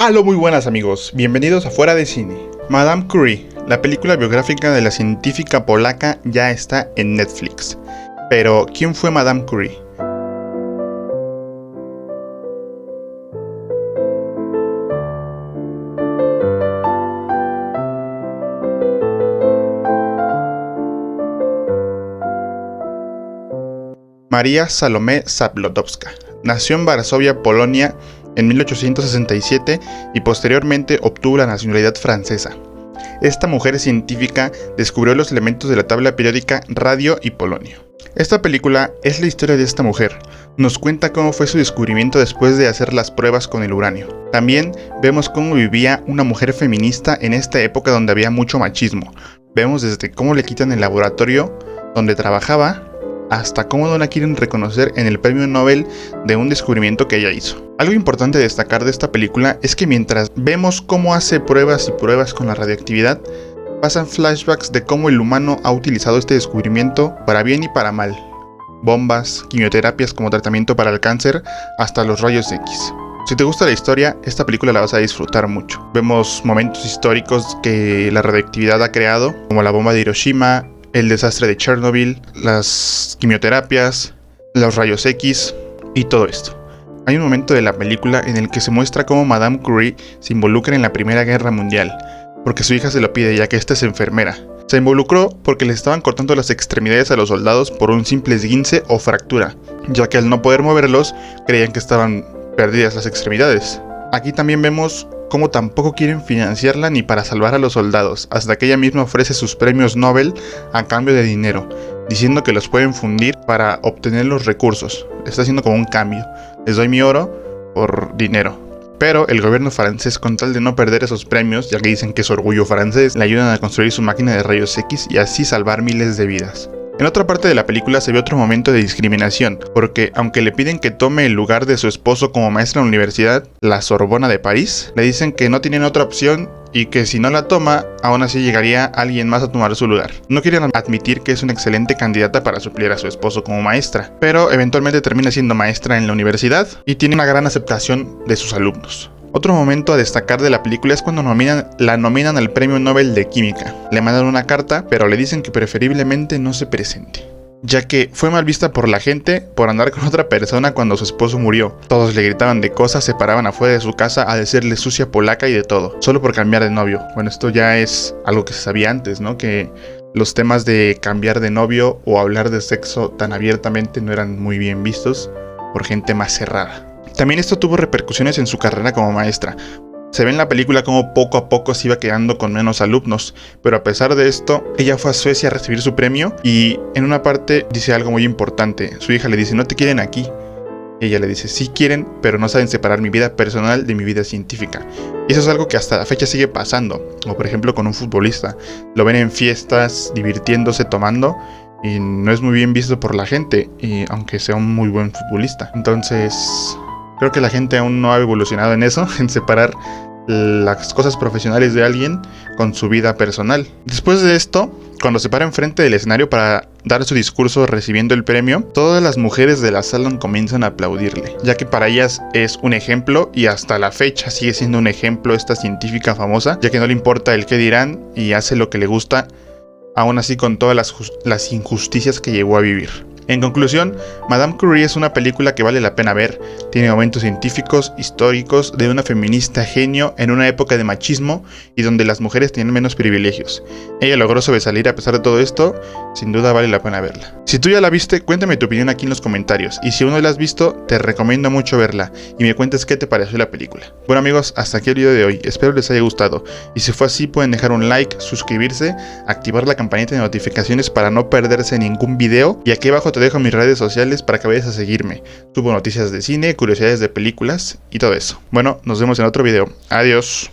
Aló, muy buenas amigos, bienvenidos a Fuera de Cine. Madame Curie, la película biográfica de la científica polaca, ya está en Netflix. Pero, ¿quién fue Madame Curie? María Salomé Zabludowska nació en Varsovia, Polonia, en 1867 y posteriormente obtuvo la nacionalidad francesa. Esta mujer científica descubrió los elementos de la tabla periódica radio y polonio. Esta película es la historia de esta mujer. Nos cuenta cómo fue su descubrimiento después de hacer las pruebas con el uranio. También vemos cómo vivía una mujer feminista en esta época donde había mucho machismo. Vemos desde cómo le quitan el laboratorio donde trabajaba hasta cómo no la quieren reconocer en el premio Nobel de un descubrimiento que ella hizo. Algo importante a destacar de esta película es que mientras vemos cómo hace pruebas y pruebas con la radioactividad, pasan flashbacks de cómo el humano ha utilizado este descubrimiento para bien y para mal. Bombas, quimioterapias como tratamiento para el cáncer, hasta los rayos X. Si te gusta la historia, esta película la vas a disfrutar mucho. Vemos momentos históricos que la radioactividad ha creado, como la bomba de Hiroshima, el desastre de Chernobyl, las quimioterapias, los rayos X y todo esto. Hay un momento de la película en el que se muestra cómo Madame Curie se involucra en la Primera Guerra Mundial, porque su hija se lo pide ya que esta es enfermera. Se involucró porque le estaban cortando las extremidades a los soldados por un simple esguince o fractura, ya que al no poder moverlos, creían que estaban perdidas las extremidades. Aquí también vemos cómo tampoco quieren financiarla ni para salvar a los soldados, hasta que ella misma ofrece sus premios Nobel a cambio de dinero, diciendo que los pueden fundir para obtener los recursos. Está haciendo como un cambio. Les doy mi oro por dinero. Pero el gobierno francés, con tal de no perder esos premios, ya que dicen que es orgullo francés, le ayudan a construir su máquina de rayos X y así salvar miles de vidas. En otra parte de la película se ve otro momento de discriminación, porque aunque le piden que tome el lugar de su esposo como maestra en la universidad, la Sorbona de París, le dicen que no tienen otra opción y que si no la toma, aún así llegaría alguien más a tomar su lugar. No quieren admitir que es una excelente candidata para suplir a su esposo como maestra, pero eventualmente termina siendo maestra en la universidad y tiene una gran aceptación de sus alumnos. Otro momento a destacar de la película es cuando la nominan al Premio Nobel de Química. Le mandan una carta, pero le dicen que preferiblemente no se presente, ya que fue mal vista por la gente por andar con otra persona cuando su esposo murió. Todos le gritaban de cosas, se paraban afuera de su casa a decirle sucia polaca y de todo, solo por cambiar de novio. Bueno, esto ya es algo que se sabía antes, ¿no? Que los temas de cambiar de novio o hablar de sexo tan abiertamente no eran muy bien vistos por gente más cerrada. También esto tuvo repercusiones en su carrera como maestra. Se ve en la película cómo poco a poco se iba quedando con menos alumnos, pero a pesar de esto, ella fue a Suecia a recibir su premio y en una parte dice algo muy importante. Su hija le dice, no te quieren aquí. Y ella le dice, sí quieren, pero no saben separar mi vida personal de mi vida científica. Y eso es algo que hasta la fecha sigue pasando. O por ejemplo con un futbolista. Lo ven en fiestas, divirtiéndose, tomando, y no es muy bien visto por la gente, y aunque sea un muy buen futbolista. Entonces, creo que la gente aún no ha evolucionado en eso, en separar las cosas profesionales de alguien con su vida personal. Después de esto, cuando se para enfrente del escenario para dar su discurso recibiendo el premio, todas las mujeres de la sala comienzan a aplaudirle, ya que para ellas es un ejemplo y hasta la fecha sigue siendo un ejemplo esta científica famosa, ya que no le importa el qué dirán y hace lo que le gusta, aún así con todas las injusticias que llegó a vivir. En conclusión, Madame Curie es una película que vale la pena ver. Tiene momentos científicos, históricos, de una feminista genio en una época de machismo y donde las mujeres tienen menos privilegios. Ella logró sobresalir a pesar de todo esto, sin duda vale la pena verla. Si tú ya la viste, cuéntame tu opinión aquí en los comentarios, y si aún no la has visto, te recomiendo mucho verla y me cuentes qué te pareció la película. Bueno amigos, hasta aquí el video de hoy, espero les haya gustado, y si fue así pueden dejar un like, suscribirse, activar la campanita de notificaciones para no perderse ningún video, y aquí abajo te dejo mis redes sociales para que vayas a seguirme. Subo noticias de cine, curiosidades de películas y todo eso. Bueno, nos vemos en otro video. Adiós.